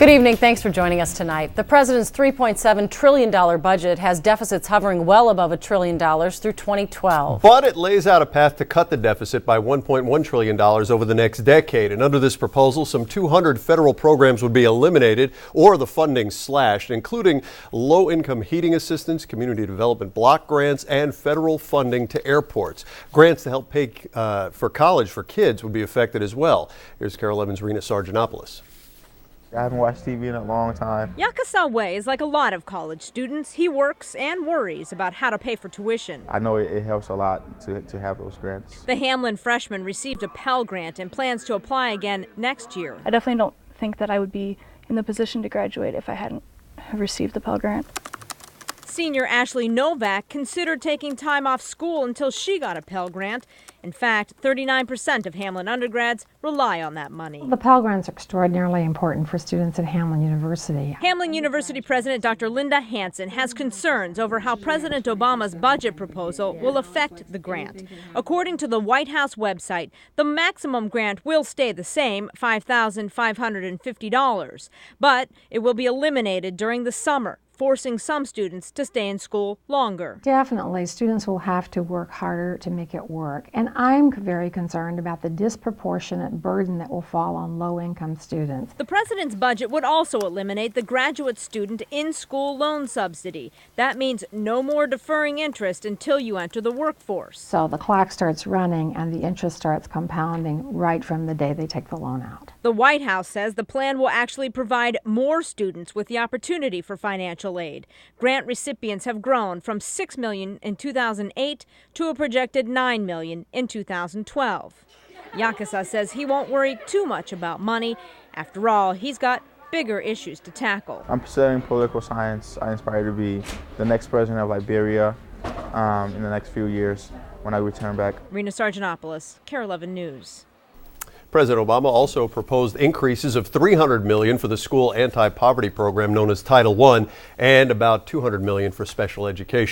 Good evening. Thanks for joining us tonight. The president's $3.7 trillion budget has deficits hovering well above $1 trillion through 2012. But it lays out a path to cut the deficit by $1.1 trillion over the next decade. And under this proposal, some 200 federal programs would be eliminated or the funding slashed, including low-income heating assistance, community development block grants, and federal funding to airports. Grants to help pay for college for kids would be affected as well. Here's KARE 11's Rena Sargentopoulos. I haven't watched TV in a long time. Yakasawa is like a lot of college students. He works and worries about how to pay for tuition. I know it helps a lot to have those grants. The Hamlin freshman received a Pell Grant and plans to apply again next year. I definitely don't think that I would be in the position to graduate if I hadn't received the Pell Grant. Senior Ashley Novak considered taking time off school until she got a Pell Grant. In fact, 39% of Hamlin undergrads rely on that money. The Pell Grants are extraordinarily important for students at Hamlin University. Hamlin University President Dr. Linda Hansen has concerns over how President Obama's budget proposal will affect the grant. According to the White House website, the maximum grant will stay the same, $5,550, but it will be eliminated during the summer, forcing some students to stay in school longer. Definitely, students will have to work harder to make it work. And I'm very concerned about the disproportionate burden that will fall on low-income students. The president's budget would also eliminate the graduate student in-school loan subsidy. That means no more deferring interest until you enter the workforce. So the clock starts running and the interest starts compounding right from the day they take the loan out. The White House says the plan will actually provide more students with the opportunity for financial aid. Grant recipients have grown from 6 million in 2008 to a projected 9 million in 2012. Yakasa says he won't worry too much about money. After all, he's got bigger issues to tackle. I'm studying political science. I aspire to be the next president of Liberia in the next few years when I return back. Rena Sargentopoulos, KARE 11 News. President Obama also proposed increases of $300 million for the school anti-poverty program known as Title I and about $200 million for special education.